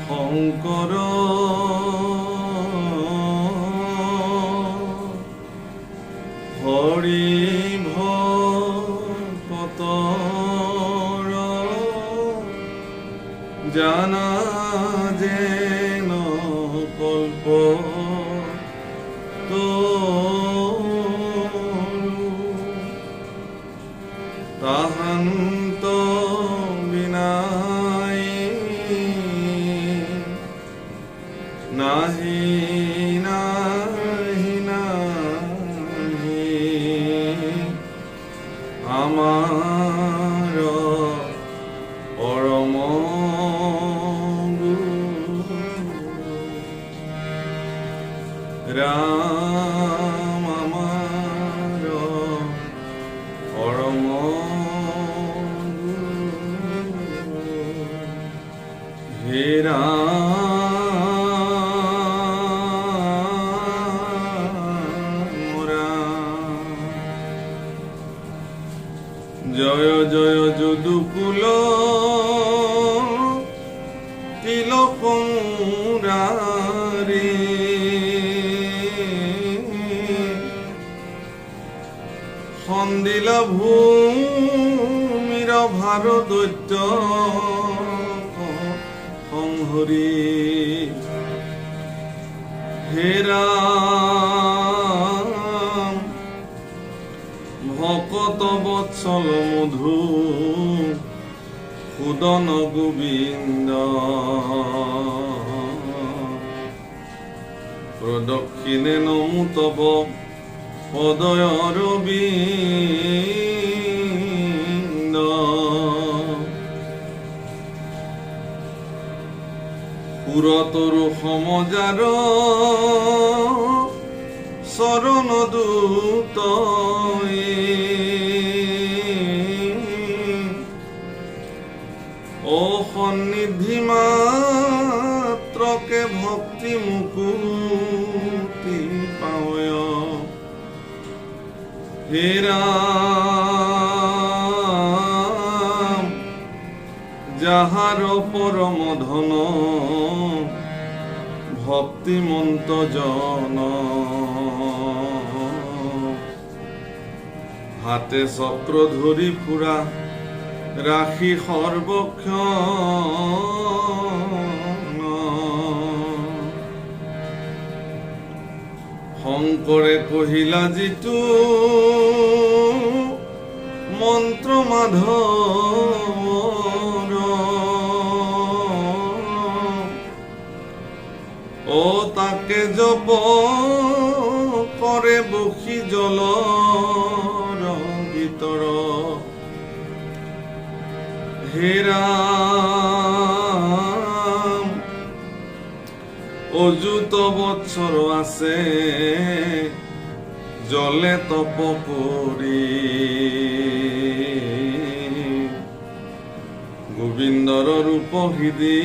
শংকৰ হৰি ভকতৰ জানা যেন কল্প তাহান্ত বিনাই নাহি নাহি নাহি আমাৰ পৰম ৰাম আমাৰ পৰম হে জয় জয় যদুকুল তিলক মুৰাৰি সন্দিলা ভূমিৰ ভাৰ দৈত্য সংহৰি হে ৰাম ভকত বৎসল মধু সুদন গোবিন্দ প্ৰদক্ষিণে নমো তব পদয় ৰবীন্দ পুৰতৰু সমজাৰ চৰণ দূত সন্নিধি মাত্ৰকে ভক্তি মুকুতি পায় হে ৰাম যাহাৰ পৰম ধন ভক্তিমন্ত জন হাতে চক্ৰ ধৰি ফুৰা ৰাখি সৰ্বক্ষণ শংকৰে কহিলা যিটো মন্ত্ৰ মাধৱৰ ও তাকে জপ কৰে বসি জলৰ ভিতৰ হে ৰাম অযুত বৎসৰ আছে জলে তপ কৰি গোবিন্দৰ ৰূপ হৃদি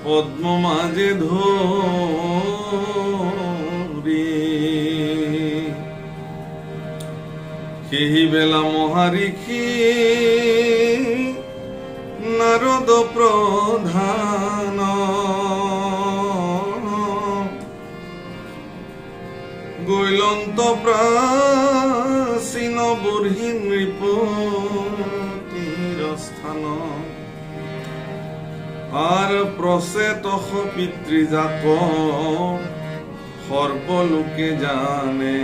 পদ্ম মাজে ধৰি সেই বেলা মহাৰিষি নাৰদ প্ৰধান গৈলন্ত প্ৰাচীন বৰ্হি নৃপতিৰ স্থান আৰ প্ৰচেত পিতৃজাত সৰ্বলোকে জানে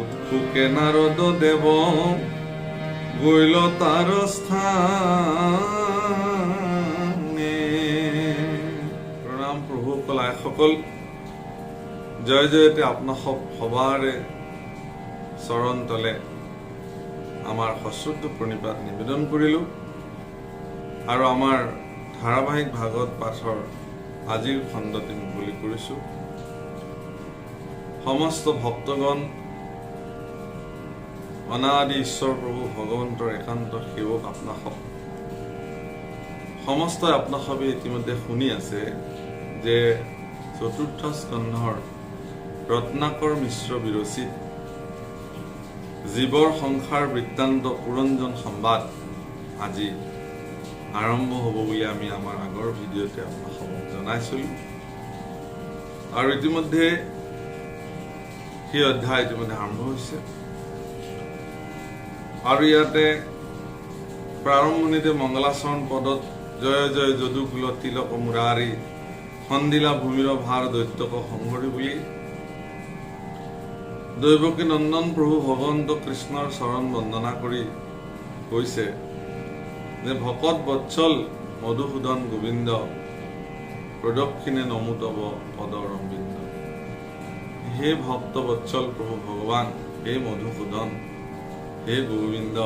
উৎসুকে নাৰদ দেব গৈল তাৰ স্থানে। প্ৰণাম প্ৰভু কলাই সকল জয় জয়তে আপোনা সবাৰে চৰণ তলে আমাৰ সশ্ৰদ্ধ প্ৰণিপাত নিবেদন কৰিলোঁ আৰু আমাৰ ধাৰাবাহিক ভাগৱত পাঠৰ আজিৰ খণ্ডটি মুকলি কৰিছোঁ। সমস্ত ভক্তগণ অনাদি ঈশ্বৰ প্ৰভু ভগৱন্তৰ একান্ত সেৱক আপোনা সমস্ত আপোনা সবে ইতিমধ্যে শুনি আছে যে চতুৰ্থ স্কন্ধৰ ৰত্নাকৰ মিশ্ৰ বিৰচিত জীৱৰ সংসাৰ বৃত্তান্ত পুৰঞ্জন সংবাদ আজি আৰম্ভ হ'ব বুলি আমি আমাৰ আগৰ ভিডিঅ'তে আপোনাক জনাইছিলোঁ আৰু ইতিমধ্যে সেই অধ্যায় ইতিমধ্যে আৰম্ভ হৈছে আৰু ইয়াতে প্ৰাৰম্ভণিতে মংগলাচৰণ পদত জয় জয় যদুকুল তিলক মুৰাৰী সন্দিলা ভূমিৰ ভাৰ দৈত্যক সংগৰি বুলি দৈৱকী নন্দন প্ৰভু ভগৱন্ত কৃষ্ণৰ চৰণ বন্দনা কৰি কৈছে যে ভকত বৎসল মধুসূদন গোবিন্দ প্ৰদক্ষিণে নমুতব পদৰম্বিন্দ। হে ভক্ত বৎসল প্ৰভু ভগৱান, হে মধুসূদন, হে গোবিন্দ,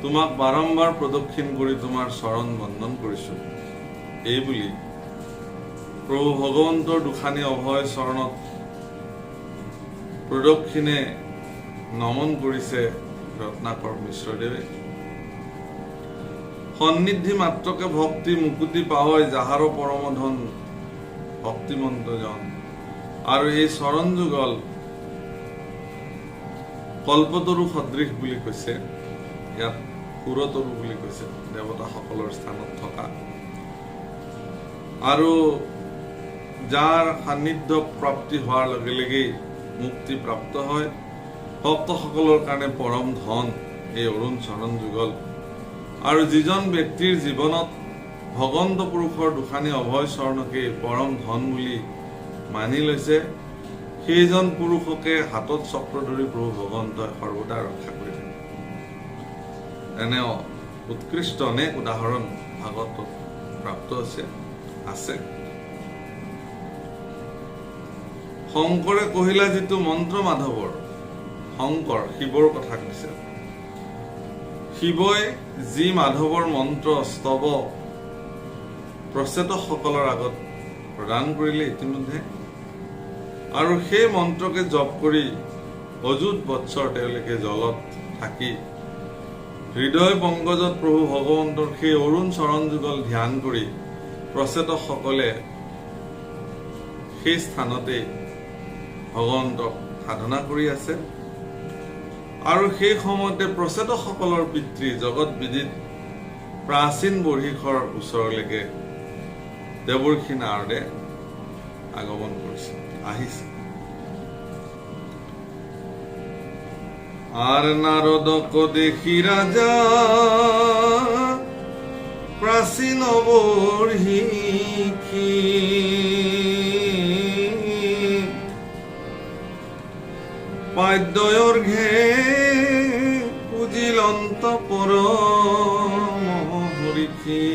তোমাক বাৰম্বাৰ প্ৰদক্ষিণ কৰি তোমাৰ চৰণ বন্দন কৰিছো। এই বুলি প্ৰভু ভগৱন্তৰ দুখানি অভয় চৰণত প্ৰদক্ষিণে নমন কৰিছে ৰত্নাকৰ মিশ্ৰদেৱে। সন্নিধি মাত্ৰকে ভক্তি মুকুতি পাহয় যাহাৰ পৰম ধন ভক্তিমন্ত জন। আৰু এই চৰণ যুগল কল্পতৰু সদৃশ বুলি কৈছে, ইয়াত সুৰতৰু বুলি কৈছে, দেৱতাসকলৰ স্থানত থকা আৰু যাৰ সান্নিধ্য প্ৰাপ্তি হোৱাৰ লগে লগেই মুক্তি প্ৰাপ্ত হয়। ভক্তসকলৰ কাৰণে পৰম ধন এই অৰুণ চৰণ যুগল। আৰু যিজন ব্যক্তিৰ জীৱনত ভগৱন্ত পুৰুষৰ দুখানি অভয় চৰণকে পৰম ধন বুলি মানি লৈছে, সেইজন পুৰুষকে হাতত চক্ৰ ধৰি প্ৰভু ভগৱন্তই সৰ্বদা ৰক্ষা কৰি থাকে। এনে উৎকৃষ্ট অনেক উদাহৰণ ভাগৱতত প্ৰাপ্ত আছে। শংকৰে কহিলা যিটো মন্ত্ৰ মাধৱৰ, শংকৰ শিৱৰ কথা কৈছে। শিৱই যি মাধৱৰ মন্ত্ৰ স্তৱ প্ৰচেতকসকলৰ আগত প্ৰদান কৰিলে ইতিমধ্যে, আৰু সেই মন্ত্ৰকে জপ কৰি অযুত বৎসৰ তেওঁলোকে জলত থাকি হৃদয় পংকজত প্ৰভু ভগৱন্তৰ সেই অৰুণ চৰণ যুগল ধ্যান কৰি প্ৰচেতকসকলে সেই স্থানতে ভগৱন্তক সাধনা কৰি আছে। আৰু সেই সময়তে প্ৰচেতকসকলৰ পিতৃ জগত বিদিত প্ৰাচীন বৰ্হিষৰ ওচৰলৈকে দেৱৰ্ষি নাৰদে আগমন কৰিছে, আহিছে। আৰ নাৰদক দেখি ৰাজা প্ৰাচীন বৰ্হিষি, পাদ্যয়ৰ ঘে পুজিলন্ত পৰম হৰিষি,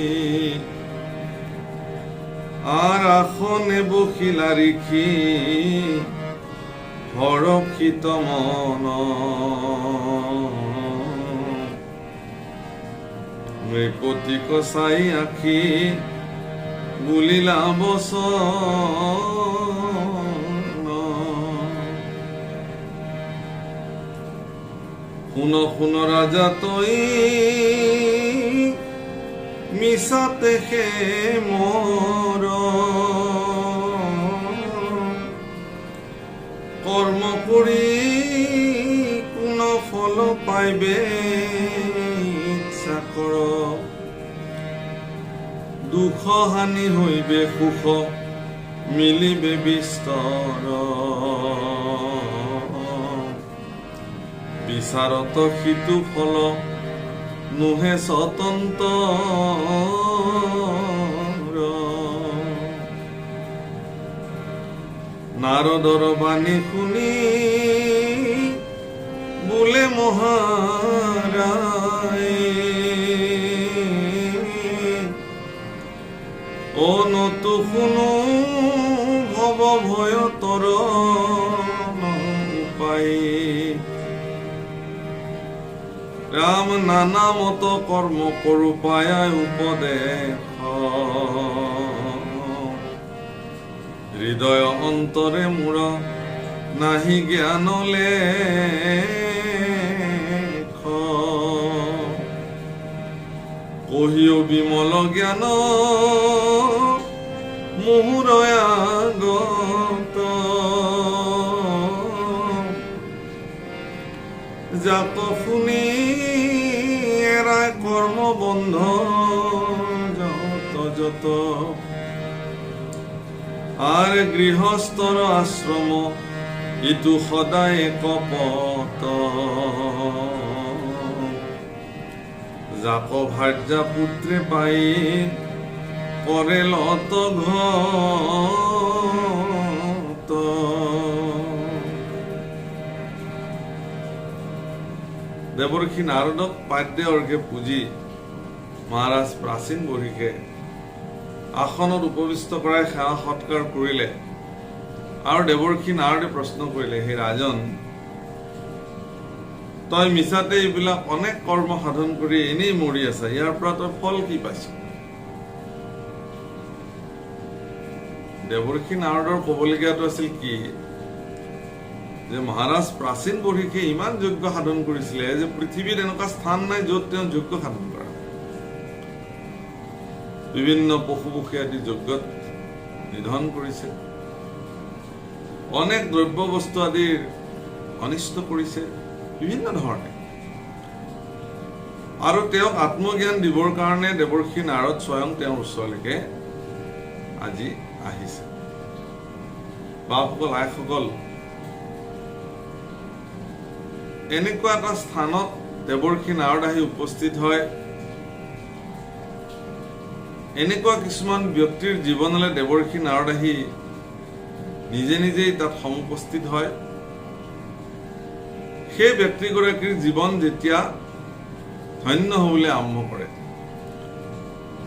আৰ আসনে বখিলা ঋষি হৰক্ষিত মন, নৃপতি কচাই আখি বুলিলা বচন, শুন শুন ৰাজা তই মিছাতে সে মৰ, কৰ্ম কৰি কোন ফল পাইবে ইচ্ছা কৰ, দুখ হানি হইবে সুখ মিলিবে বিস্তৰ, বিচাৰত সিটো ফল নোহে স্বতন্ত্ৰ, নাৰদৰ বাণী শুনি বোলে মহাৰায়, অনতো শুনো ভৱ ভয় তৰণ উপায়, ৰাম নানা মত কৰ্ম কৰো পায় উপদেশ, হৃদয় অন্তৰে মূৰ নাহি জ্ঞানলে, কহিও বিমল জ্ঞান মোহৰয়াগত, যাক শুনি এৰাই কৰ্ম বন্ধ যত যত আৰ গৃহস্থৰ আশ্ৰম ইটো সদায় কপট যাক ভাৰ্যা পুত্ৰে পাই কৰে লত ঘট দেৱৰ্ষি নাৰদক পাদ্য অৰ্ঘে পুজি মহাৰাজ প্ৰাচীন বঢ়িকে আসনত উপবিষ্ট কৰাই সেৱা সৎকাৰ কৰিলে আৰু দেৱৰ্ষি নাৰদে প্ৰশ্ন কৰিলে, হে ৰাজন, তই মিছাতে এইবিলাক অনেক কৰ্ম সাধন কৰি এনেই মৰি আছা, ইয়াৰ পৰা তই ফল কি পাইছ? দেৱৰ্ষি নাৰদৰ ক'বলগীয়াটো আছিল কি যে মহাৰাজ প্ৰাচীন বঢ়িকে ইমান যজ্ঞ সাধন কৰিছিলে যে পৃথিৱীত এনেকুৱা স্থান নাই য'ত তেওঁ যজ্ঞ সাধন কৰা, বিভিন্ন পশু পক্ষী আদি যজ্ঞত নিধন কৰিছে, অনেক দ্ৰব্য বস্তু আদিৰ অনিষ্ট কৰিছে বিভিন্ন ধৰণে। আৰু তেওঁক আত্মজ্ঞান দিবৰ কাৰণে দেৱৰ্ষি নাৰদ স্বয়ং তেওঁৰ ওচৰলৈকে আজি আহিছে। বাপসকল, আইসকল, এনেকুৱা এটা স্থানত দেৱৰ্ষি নাৰদ আহি উপস্থিত হয়, এনেকুৱা কিছুমান ব্যক্তিৰ জীৱনলৈ দেৱৰ্ষি নাৰদ আহি নিজে নিজেই তাত সমুপস্থিত হয়। সেই ব্যক্তিগৰাকীৰ জীৱন যেতিয়া ধন্য হ'বলৈ আৰম্ভ কৰে,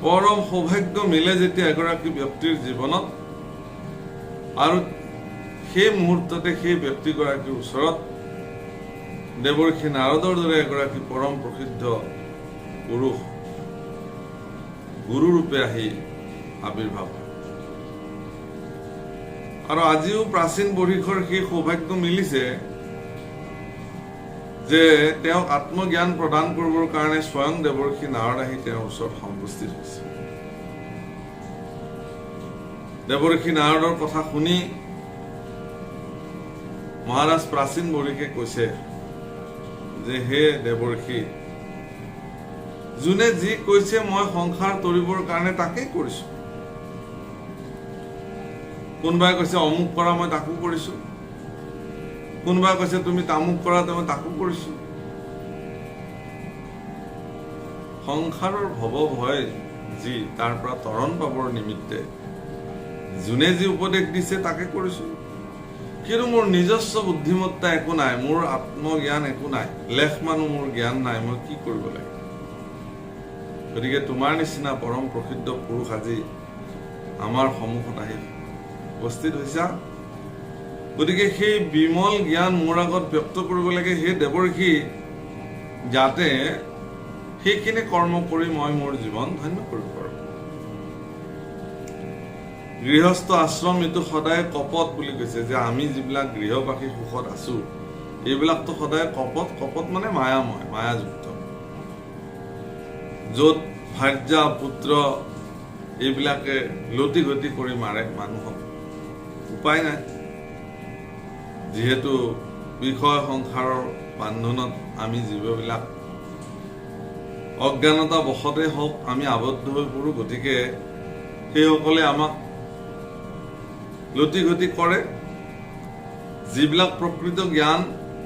পৰম সৌভাগ্য মিলে যেতিয়া এগৰাকী ব্যক্তিৰ জীৱনত, আৰু সেই মুহূৰ্ততে সেই ব্যক্তিগৰাকীৰ ওচৰত দেৱৰ্ষি নাৰদৰ দৰে এগৰাকী পৰম প্ৰসিদ্ধ পুৰুষ গুৰুৰূপে আহি আবিৰ্ভাৱ হয়। আৰু আজিও প্ৰাচীন বঢ়িকৰ সেই সৌভাগ্য মিলিছে যে তেওঁক আত্মজ্ঞান প্ৰদান কৰিবৰ কাৰণে স্বয়ং দেৱৰ্ষি নাৰদ আহি তেওঁৰ ওচৰত উপস্থিত হৈছে। দেৱৰ্ষি নাৰদৰ কথা শুনি মহাৰাজ প্ৰাচীন বঢ়িকে কৈছে যে হে দেৱৰ্ষি, যোনে যি কৈছে মই সংসাৰ তৰিবৰ কাৰণে তাকেই কৰিছো। কোনোবাই কৈছে অমুক কৰা, মই তাকো কৰিছো। কোনোবাই কৈছে তুমি তামুক কৰা, মই তাকো কৰিছো। সংসাৰৰ ভৱ ভয় যি, তাৰ পৰা তৰণ পাবৰ নিমিত্তে যোনে যি উপদেশ দিছে তাকে কৰিছো। কিন্তু মোৰ নিজস্ব বুদ্ধিমত্তা একো নাই, মোৰ আত্মজ্ঞান একো নাই, লেখ মানুহ মোৰ জ্ঞান নাই, মই কি কৰিব লাগে? গতিকে তোমাৰ নিচিনা পৰম প্ৰসিদ্ধ পুৰুষ আজি আমাৰ সন্মুখত আহি উপস্থিত হৈছা। গতিকে সেই বিমল জ্ঞান মোৰ আগত ব্যক্ত কৰিব লাগে হে দেৱৰ্ষি, যাতে সেইখিনি কৰ্ম কৰি মই মোৰ জীৱন ধন্য কৰিব পাৰোঁ। গৃহস্থ আশ্ৰম এইটো সদায় কপট বুলি কৈছে, যে আমি যিবিলাক গৃহবাসী সুখত আছো এইবিলাকতো সদায় কপট। কপট মানে মায়াময়, মায়াযুক্ত, য'ত ভাৰ্যা পুত্ৰ এইবিলাকে লটি ঘটি কৰি মাৰে মানুহক। উপায় নাই, যিহেতু বিষয় সংসাৰৰ বান্ধনত আমি জীৱবিলাক অজ্ঞানতা বশতে হওক আমি আবদ্ধ হৈ পৰোঁ। গতিকে সেইসকলে আমাক লটি ঘটি কৰে। যিবিলাক প্ৰকৃত জ্ঞান,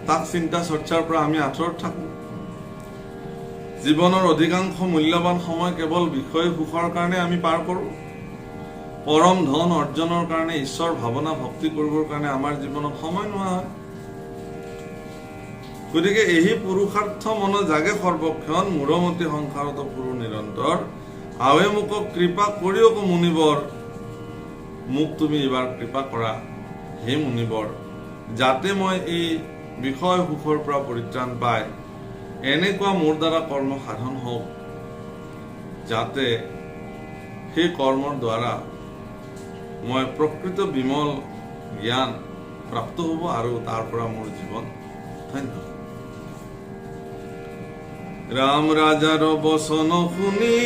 তাক চিন্তা চৰ্চাৰ পৰা আমি আঁতৰত থাকোঁ। জীৱনৰ অধিকাংশ মূল্যৱান সময় কেৱল বিষয় সুখৰ কাৰণে আমি পাৰ কৰোঁ। পৰম ধন অৰ্জনৰ কাৰণে, ঈশ্বৰ ভাৱনা ভক্তি কৰিবৰ কাৰণে আমাৰ জীৱনত সময় নোহোৱা হয়। গতিকে এই পুৰুষাৰ্থ মন জাগে সৰ্বক্ষণ, মূৰমতি সংসাৰত পুৰু নিৰন্তৰ, আৱে মোক কৃপা কৰিওক মুনিবৰ, মোক তুমি এইবাৰ কৃপা কৰা হে মুনিবৰ, যাতে মই এই বিষয় সুখৰ পৰা পৰিত্ৰাণ পাই এনেকুৱা মোৰ দ্বাৰা কৰ্ম সাধন হওক, যাতে সেই কৰ্মৰ দ্বাৰা মই প্ৰকৃত বিমল জ্ঞান প্ৰাপ্ত হ'ব আৰু তাৰ পৰা মোৰ জীৱন ধন্য হ'ব। ৰাম ৰাজাৰ বচন শুনি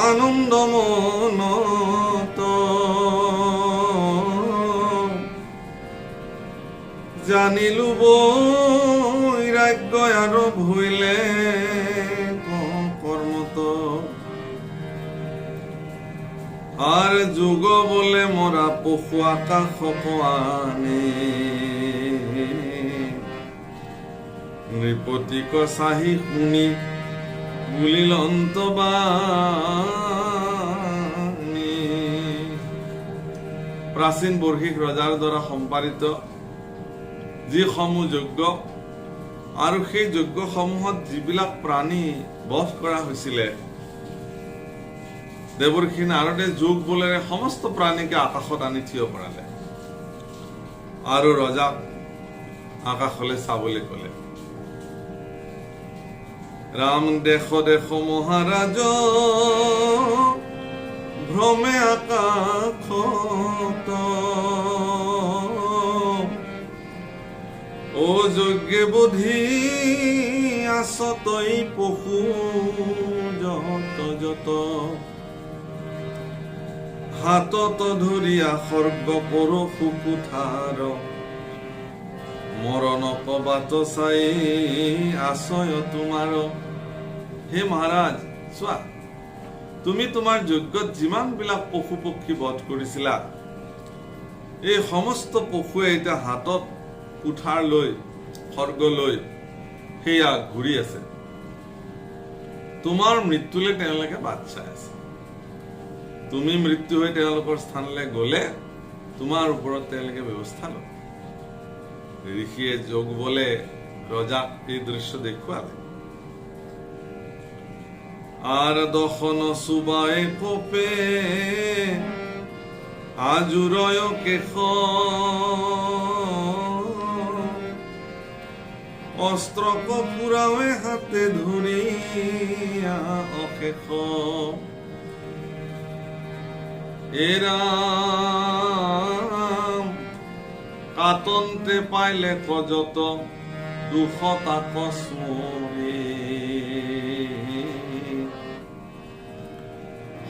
আনন্দ মনত জানিলো বৈৰাগ্য আৰু ভৈলে কৰ্মত আৰ যুগ বলে মৰা পশু আকাশ আনে নৃপতিক চাহি শুনি বুলিল অন্তবাণী। প্ৰাচীন বৰ্ষিক ৰজাৰ দ্বাৰা সম্পাদিত যিসমূহ যজ্ঞ আৰু সেই যজ্ঞসমূহত যিবিলাক প্ৰাণী বধ কৰা হৈছিলে, দেৱৰ্ষি নাৰদে যোগ বলেৰে সমস্ত প্ৰাণীকে আকাশত আনি থিয় কৰালে আৰু ৰজাক আকাশলৈ চাবলৈ ক'লে। ৰাম দেশ দেশ মহাৰাজ ভ্ৰমে আকাশত ও যজ্ঞে বোধি আছ তই পশু যত যত হাতত ধৰিয়া স্বৰ্গ পৰশু কুঠাৰ মৰণ কবাত চাই আশয় তোমাৰ। হে মহাৰাজ, চোৱা, তুমি তোমাৰ যজ্ঞত যিমান বিলাক পশু পক্ষী বধ কৰিছিলা, এই সমস্ত পশুৱে এতিয়া হাতত কুঠাৰ লৈ স্বৰ্গ লৈ সেয়া ঘূৰি আছে। তোমাৰ মৃত্যুলৈ তেওঁলোকে বাট চাই আছে। তুমি মৃত্যু হৈ তেওঁলোকৰ স্থানলৈ গলে তোমাৰ ওপৰত তেওঁলোকে ব্যৱস্থা লয়। ঋষিয়ে যোগ বলে ৰজাক এই দৃশ্য দেখুৱালে। আৰ দখন সুবাই কপে আজুৰয় কেশ অস্ত্ৰ কপুৰাৱে হাতে ধৰিয়া অশেষ এৰাম কাতন্তে পাইলে কজত দুখ তাকস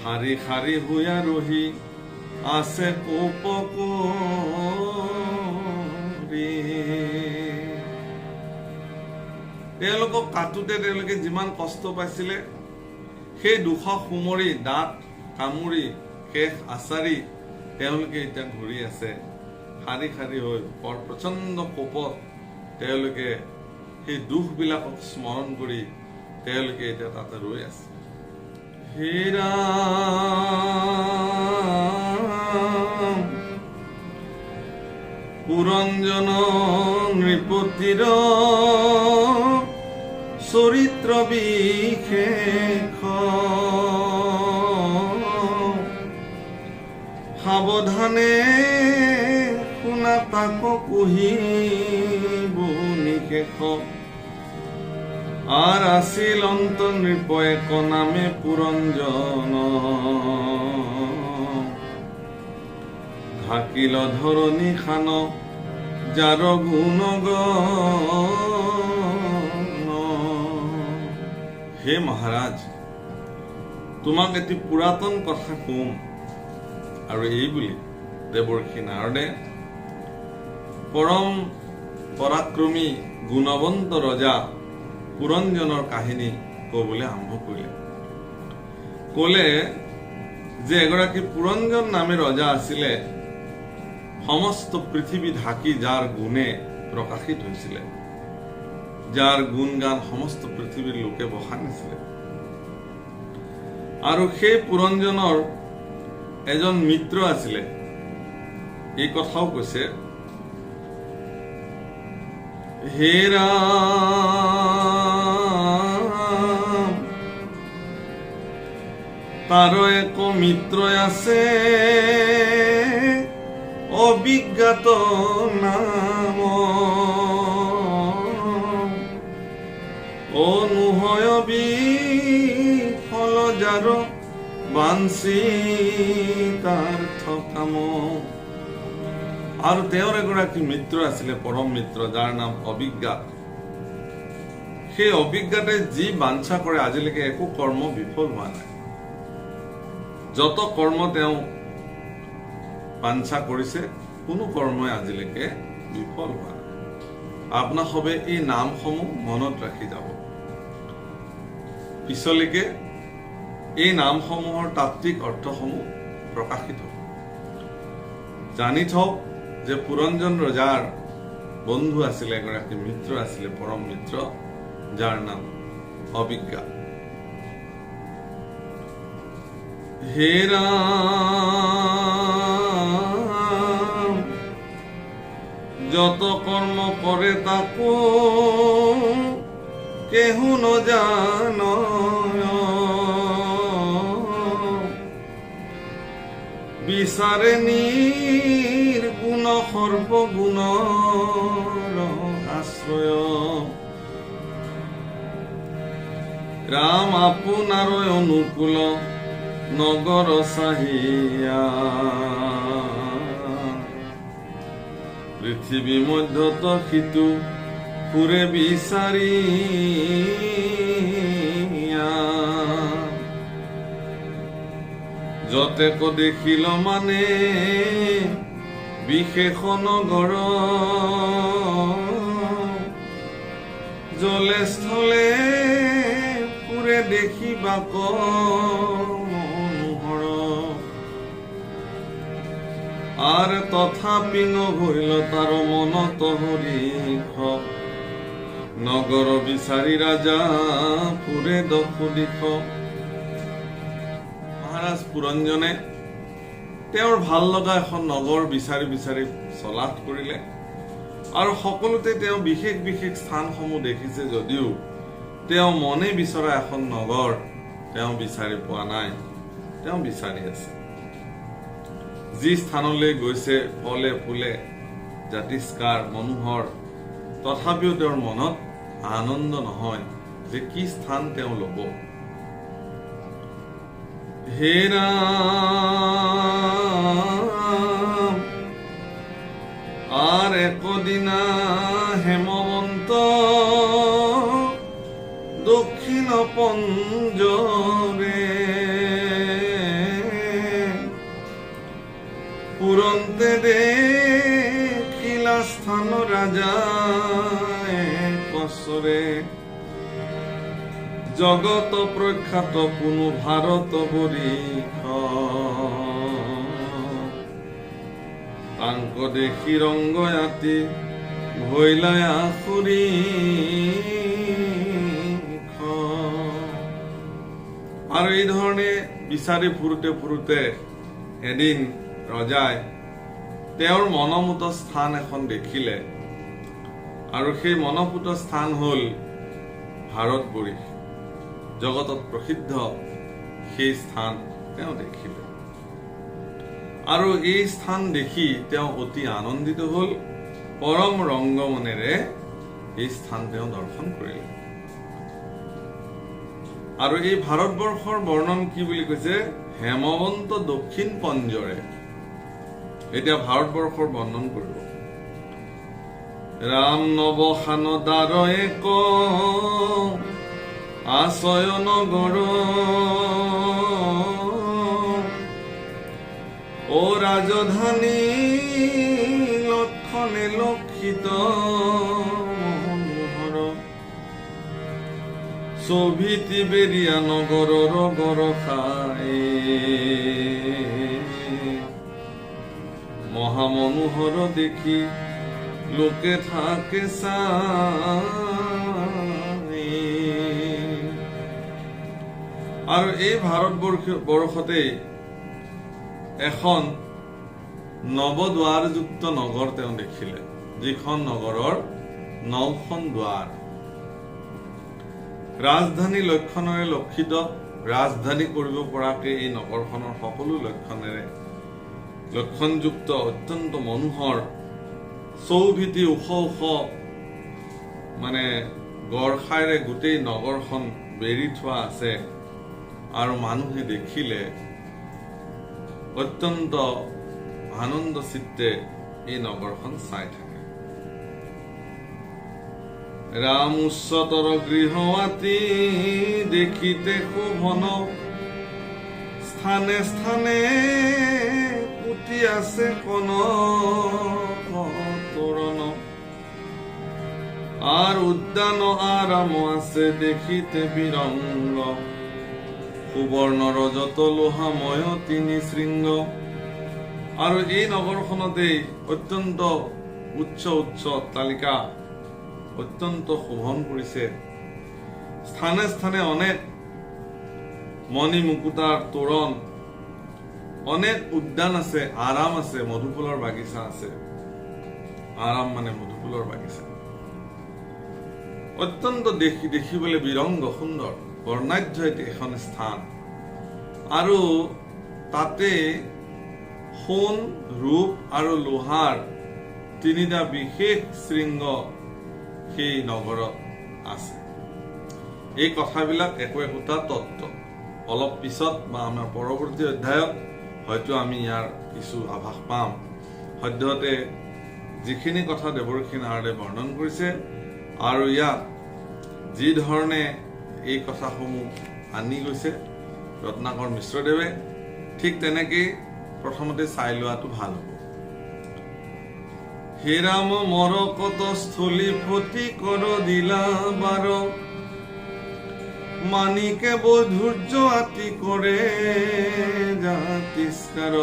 শাৰী শাৰী হুয়া ৰহি আছে কোপকৰি। তেওঁলোকক কাটোতে তেওঁলোকে যিমান কষ্ট পাইছিলে, সেই দুখ সুমৰি দাঁত কামুৰি শেষ আচাৰি তেওঁলোকে এতিয়া ঘূৰি আছে শাৰী শাৰী হৈ। বৰ প্ৰচণ্ড কোপত তেওঁলোকে সেই দুখবিলাকক স্মৰণ কৰি তেওঁলোকে এতিয়া তাতে ৰৈ আছে। হে ৰাম পুৰঞ্জন নৃপতিৰ চৰিত্ৰ বিশেষ সাৱধানে শুনা তাক কহিব নিশেষ। আৰ আছিল অন্ত নৃপ এক নামে পুৰঞ্জন ঢাকিল ধৰণী খান যাৰ গুণগান। হে মহাৰাজ, তোমাক এটি পুৰাতন কথা কম। আৰু এই বুলি দেৱৰ্ষি নাৰদে পৰম পৰাক্ৰমী গুণৱন্ত ৰজা পুৰঞ্জনৰ কাহিনী কবলৈ আৰম্ভ কৰিলে। কলে যে এগৰাকী পুৰঞ্জন নামে ৰজা আছিলে, সমস্ত পৃথিৱী ঢাকি যাৰ গুণে প্ৰকাশিত হৈছিলে, যাৰ গুণ গান সমস্ত পৃথিৱীৰ লোকে বখানিছিলে। আৰু সেই পুৰঞ্জনৰ এজন মিত্ৰ আছিলে। এই কথাও কৈছে, হে ৰাম তাৰ এক মিত্ৰ আছে অবিজ্ঞাত নাম অনুহয় বিফল যাৰ বাঞ্ছিতাৰ্থ কাম। আৰু তেওঁৰ এগৰাকী মিত্ৰ আছিলে, পৰম মিত্ৰ, যাৰ নাম অবিজ্ঞাত। সেই অবিজ্ঞাতে যি বাঞ্ছা কৰে আজিলৈকে একো কৰ্ম বিফল হোৱা নাই। যত কৰ্ম তেওঁ বাঞ্ছা কৰিছে কোনো কৰ্মই আজিলৈকে বিফল হোৱা নাই। আপোনাক সবে এই নামসমূহ মনত ৰাখি যাব। পিছলৈকে এই নামসমূহৰ তাত্ত্বিক অৰ্থসমূহ প্ৰকাশিত হ'ব। জানি থওক যে পুৰঞ্জন ৰজাৰ বন্ধু আছিলে, এগৰাকী মিত্ৰ আছিলে, পৰম মিত্ৰ, যাৰ নাম অবিজ্ঞা। হে ৰাম, যত কৰ্ম কৰে তাকো কেহু নজান, বিচাৰে নিৰ্গুণ সৰ্বগুণৰ আশ্ৰয়। ৰাম আপোনাৰ অনুকূল নগৰ চাহিয়া, পৃথিৱী মধ্যত সিটো ফুৰে বিচাৰিয়া। যতেক দেখিল মানে বিশেষ নগৰ, জলে স্থলে ফুৰে দেখিবাক মনোহৰ। আৰ তথাপি নহইল তাৰ মনত হৰিষ, নগৰ বিচাৰি ৰাজা ফুৰে দশ দিশ। মহাৰাজ পুৰঞ্জনে তেওঁৰ ভাল লগা এখন নগৰ বিচাৰি বিচাৰি চলাথ কৰিলে, আৰু সকলোতে তেওঁ বিশেষ বিশেষ স্থানসমূহ দেখিছে যদিও তেওঁ মনে বিচৰা এখন নগৰ তেওঁ বিচাৰি পোৱা নাই। তেওঁ বিচাৰি আছে। যি স্থানলৈ গৈছে ফলে ফুলে জাতিষ্কাৰ মনোহৰ, তথাপিও তেওঁৰ মনত আনন্দ নহয় যে কি স্থান তেওঁ ল'ব। হে ৰাম, আর একদিনা হেমবন্ত দক্ষিণ পঞ্জরে, পুরন্তে দেখিলা স্থান রাজা কসরে। জগত প্রখ্যাত কোনো ভারত বরিষ, তাঙ্ক দেখি রঙ্গয়াতি ভৈলায় আখুরি। আর এই ধরনে বিচাৰি ফুৰোতে ফুৰোতে এদিন ৰজাই তেওঁৰ মনোমত স্থান এখন দেখিলে, আৰু সেই মনোপুত স্থান হল ভাৰত বৰিষ। জগতত প্ৰসিদ্ধ সেই স্থান তেওঁ দেখিলে, আৰু এই স্থান দেখি তেওঁ অতি আনন্দিত হল। পৰম ৰংগমনেৰে এই স্থান তেওঁ দৰ্শন কৰিলে। আৰু এই ভাৰতবৰ্ষৰ বৰ্ণন কি বুলি কৈছে? হেমবন্ত দক্ষিণ পঞ্জৰে। এতিয়া ভাৰতবৰ্ষৰ বৰ্ণন কৰিব। ৰাম নৱসান দ্বাৰ এক আশয় নগৰ, ও ৰাজধানী লক্ষণে লক্ষিত মনোহৰ। শোভিতি বেৰিয়া নগৰৰ গৰ খাই, মহামনোহৰ দেখি লোকে থাকে চাই। আৰু এই ভাৰতবৰ্ষতে এখন নৱদ্বাৰযুক্ত নগৰ তেওঁ দেখিলে, যিখন নগৰৰ 9খন দুৱাৰ। ৰাজধানী লক্ষণেৰে লক্ষিত, ৰাজধানী কৰিব পৰাকে এই নগৰখনৰ সকলো লক্ষণেৰে লক্ষণযুক্ত, অত্যন্ত মনোহৰ। চৌভিতি ওখ ওখ মানে গড়খাইৰে গোটেই নগৰখন বেৰি থোৱা আছে, আৰু মানুহে দেখিলে অত্যন্ত আনন্দ চিত্তে এই নগৰখন চাই থাকে। ৰাম উচ্চতৰ গৃহৱাতি দেখিতে শোভন, স্থানে স্থানে পুতি আছে কন তোৰণ। উদ্যান আৰাম আছে দেখিতে বিৰংগ সুবৰ্ণ ৰজত লোহাময় তিনি শৃংগ। আৰু এই নগৰখনতেই অত্যন্ত উচ্চ উচ্চ অট্টালিকা অত্যন্ত শোভন কৰিছে। স্থানে স্থানে অনেক মণি মুকুতাৰ তোৰণ, অনেক উদ্যান আছে, আৰাম আছে, মধুফুলৰ বাগিচা আছে। আৰাম মানে মধুফুলৰ বাগিচা। অত্যন্ত দেখিবলৈ বিৰংগ সুন্দৰ বৰ্ণাঢ্য এখন স্থান। আৰু তাতে সোণ, ৰূপ আৰু লোহাৰ তিনিটা বিশেষ শৃংগ সেই নগৰত আছে। এই কথাবিলাক একো একোটা তত্ত্ব। অলপ পিছত বা আমাৰ পৰৱৰ্তী অধ্যায়ত হয়তো আমি ইয়াৰ কিছু আভাস পাম। সদ্যহতে যিখিনি কথা দেৱৰ্ষি নাৰদে বৰ্ণন কৰিছে আৰু ইয়াত যি ধৰণে এই কথাসমূহ আনি গৈছে ৰত্নাকৰ মিশ্ৰদেৱে, ঠিক তেনেকেই প্ৰথমতে চাই লোৱাটো ভাল হ'ব। হে ৰাম মৰকত স্থলী ফতি কৰ দিলা বাৰ, মানিকে বৈধুৰ্য আতি কৰে জাতিস্কাৰ।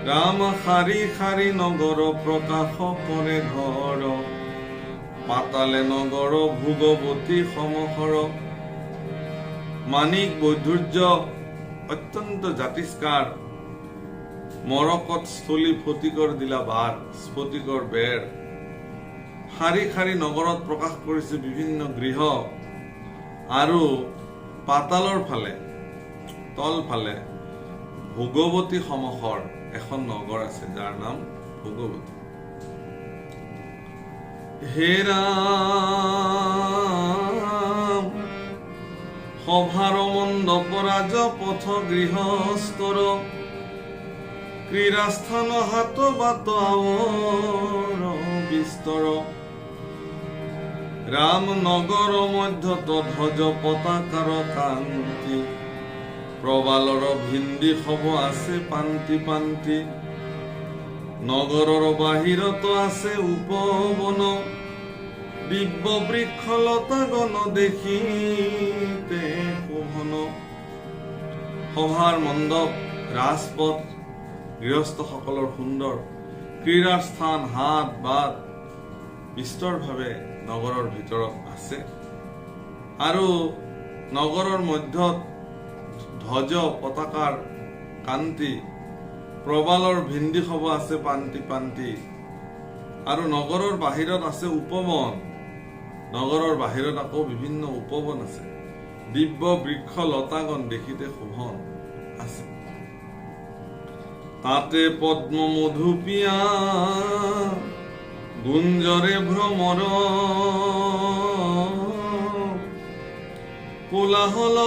ৰাম শাৰী শাৰী নগৰ প্ৰকাশ কৰে ঘৰ, পাতালে নগৰ ভোগৱতী সমসৰ। মানিক বৈধুৰ্য অত্যন্ত জাতিস্কাৰ, মৰকত স্থলী ফটিকৰ দিলা বাৰ, স্ফটিকৰ বেৰ। শাৰী শাৰী নগৰত প্ৰকাশ কৰিছে বিভিন্ন গৃহ, আৰু পাতালৰ ফালে তলফালে ভোগৱতী সমসৰ এখন নগৰ আছে যাৰ নাম ভোগৱতী। হে ৰাম সভাৰ মণ্ডপ ৰাজপথ গৃহস্থৰ, ক্ৰীড়াস্থান হাত বাত আৱৰ বিস্তৰ। ৰাম নগৰ মধ্যত ধ্বজ পতাকাৰ কান্তি, প্ৰবালৰ ভিন্দি হব আছে পান্তি পান্তি। নগৰৰ বাহিৰত আছে উপবন, দিব্য বৃক্ষ লতা গণ দেখিতে শোভন। সভাৰ মণ্ডপ, ৰাজপথ, গৃহস্থসকলৰ সুন্দৰ ক্ৰীড়াৰ স্থান, হাত বাট বিস্তৰভাৱে নগৰৰ ভিতৰত আছে। আৰু নগৰৰ মধ্যত ধ্বজ পতাকাৰ কান্তি, প্ৰবালৰ ভিন্দি সভা আছে পান্তি পান্তি। আৰু নগৰৰ বাহিৰত আছে উপবন, নগৰৰ বাহিৰত আকৌ বিভিন্ন উপবন আছে। দিব্য বৃক্ষ লতাগণ দেখিতে শোভন আছে। তাতে পদ্ম মধুপিয়া গুঞ্জৰে ভ্ৰমৰ, কোলাহল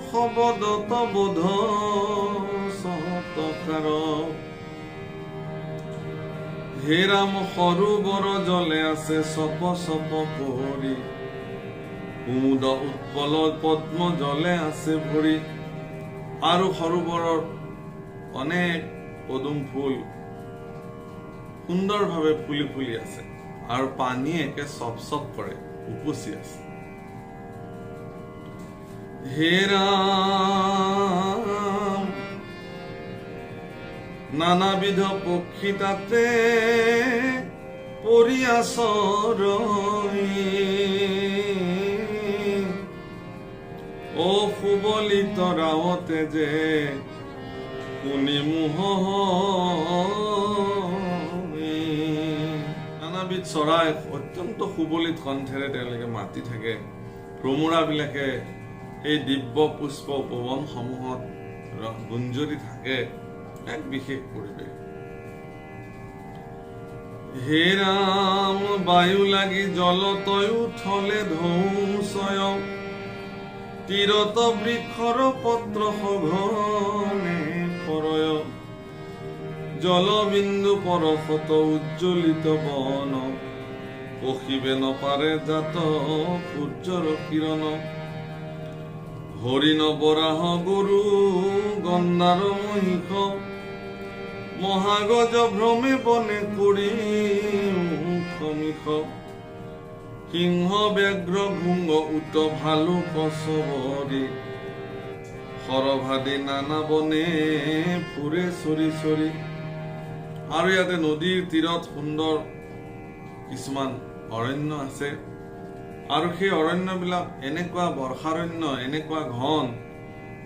শবদত বোধ সতকাৰ। হে ৰাম সৰোবৰ জলে আছে চপ চপ পৰি, কুমুদ উৎপল পদ্ম জলে আছে ভৰি। আৰু সৰোবৰত অনেক পদুম ফুল সুন্দৰভাৱে ফুলি ফুলি আছে, আৰু পানী একে চপ চপ কৰে উপচি আছে। হে ৰাম নানাবিধ পক্ষী তাতে পৰি আচৰই, ও সুবলিত ৰাৱতে যে শুনি মোহ। নানাবিধ চৰাই অত্যন্ত সুবলিত কণ্ঠেৰে তেওঁলোকে মাতি থাকে। ভ্ৰমৰাবিলাকে এই দিব্য পুষ্প উপবন সমূহত গুঞ্জৰি থাকে, এক বিশেষ পৰিৱেশ। হে ৰাম বায়ু লাগি জলতয় উঠলে ধৌচয়, তীৰত বৃক্ষৰ পত্ৰ সঘনে পৰয়। জলবিন্দু পৰশত উজ্জ্বলিত বন, পখিবে নপাৰে জাত সূৰ্যৰ কিৰণ। হৰিণ বৰাহ গৰু গন্ধাৰ মহিষ, মহাগজ ভ্ৰমে বনে কৰি মুখমিষ। সিংহ ব্যাঘ্ৰ ভুংগ উত ভালুক চবৰি সৰভাদি নানা বনে ফুৰে চৰি চৰি। আৰু ইয়াতে নদীৰ তীৰত সুন্দৰ কিছুমান অৰণ্য আছে আৰু সেই অৰণ্যবিলাক এনেকুৱা বৰ্ষাৰণ্য, এনেকুৱা ঘন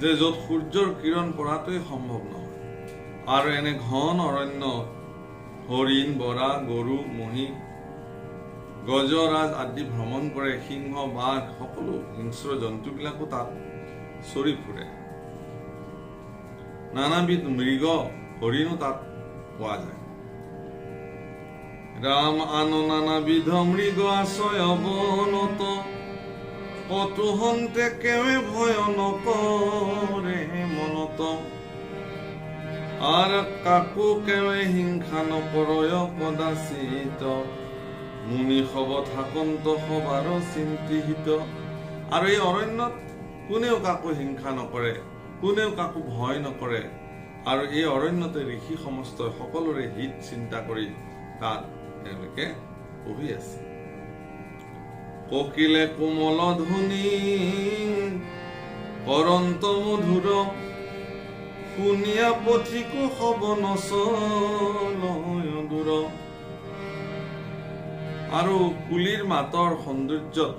যে য'ত সূৰ্যৰ কিৰণ পৰাটোৱেই সম্ভৱ নহয়। আৰু এনে ঘন অৰণ্য হৰিণ, বৰা, গৰু, মহি, গজৰাজ আদি ভ্ৰমণ কৰে। সিংহ, বাঘ সকলো হিংস্ৰ জন্তুবিলাকো তাত চৰি ফুৰে। নানাবিধ মৃগ, হৰিণো তাত পোৱা যায়। ৰাম আন নানাবিধ মৃগ আশ্ৰয় অৱনত, কতুহন্তে কেৱে ভয় নকৰে মনত। আৰ কাকো কেৱে হিংসা নকৰয় কদাচিত, মুনি সব থাকন্ত সবাৰ চিন্তিহিত। আৰু এই অৰণ্যত কোনেও কাকো হিংসা নকৰে, কোনেও কাকো ভয় নকৰে। আৰু এই অৰণ্যতে ঋষি সমস্তই সকলোৰে হিত চিন্তা কৰি তাত তেওঁলোকে বহি আছে। কোকিলে কোমল ধ্বনি কৰন্ত মধুৰ, শুনিয়া পথিকো হব নচলয় দূৰ। আৰু কুলিৰ মাতৰ সৌন্দৰ্যত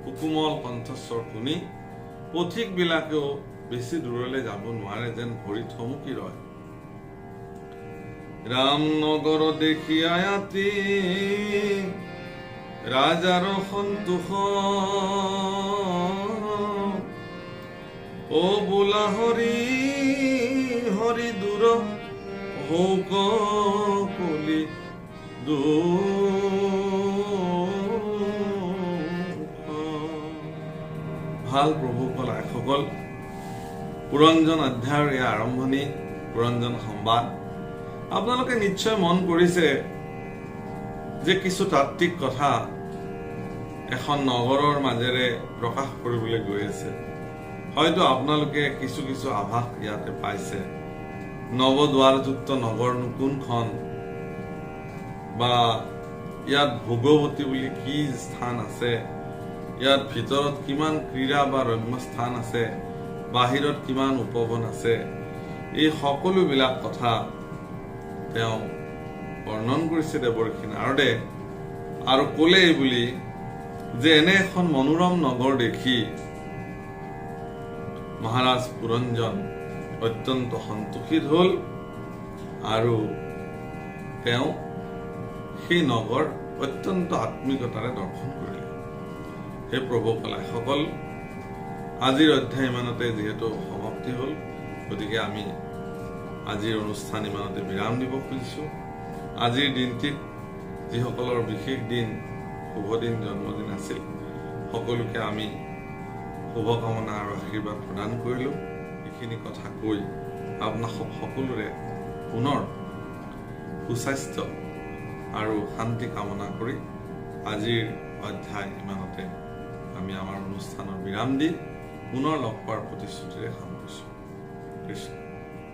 সুকোমল কণ্ঠস্বৰ শুনি পথিক বিলাকেও বেছি দূৰলৈ যাব নোৱাৰে, যেন ভৰিত থমকি ৰয়। ৰামনগৰ দেখি আয়াতি ৰাজাৰ সন্তোষ, ও বোলা হৰি হৰি দূৰ হৌক কলি ভাল প্ৰভুসকল, আইসকল, পুৰঞ্জন অধ্যায়ৰ এই আৰম্ভণি, পুৰঞ্জন সংবাদ। আপোনালোকে নিশ্চয় মন কৰিছে যে কিছু তাত্ত্বিক কথা এখন নগৰৰ মাজেৰে প্ৰকাশ কৰিবলৈ গৈ আছে। হয়তো আপোনালোকে কিছু কিছু আভাস ইয়াতে পাইছে। নৱদ্বাৰযুক্ত নগৰনো কোনখন, বা ইয়াত ভোগৱতী বুলি কি স্থান আছে, ইয়াত ভিতৰত কিমান ক্ৰীড়া বা ৰম্য স্থান আছে, বাহিৰত কিমান উপবন আছে, এই সকলোবিলাক কথা তেওঁ বৰ্ণন কৰিছে দেৱৰ্ষি নাৰদে। আৰু ক'লে বুলি যে এনে এখন মনোৰম নগৰ দেখি মহাৰাজ পুৰঞ্জন অত্যন্ত সন্তোষিত হ'ল আৰু তেওঁ সেই নগৰ অত্যন্ত আত্মিকতাৰে দৰ্শন কৰিলে। হে প্ৰভু কলাইসকল, আজিৰ অধ্যায় ইমানতে যিহেতু সমাপ্তি হ'ল, গতিকে আমি আজিৰ অনুষ্ঠান ইমানতে বিৰাম দিব খুজিছো। আজিৰ দিনটিত যিসকলৰ বিশেষ দিন, শুভ দিন, জন্মদিন আছিল, সকলোকে আমি শুভকামনা আৰু আশীৰ্বাদ প্ৰদান কৰিলোঁ। এইখিনি কথা কৈ আপোনাক সকলোৰে পুনৰ সুস্বাস্থ্য আৰু শান্তি কামনা কৰি আজিৰ অধ্যায় ইমানতে আমি আমাৰ অনুষ্ঠানৰ বিৰাম দি পুনৰ লগ পোৱাৰ প্ৰতিশ্ৰুতিৰে সামৰিছোঁ। কৃষ্ণ।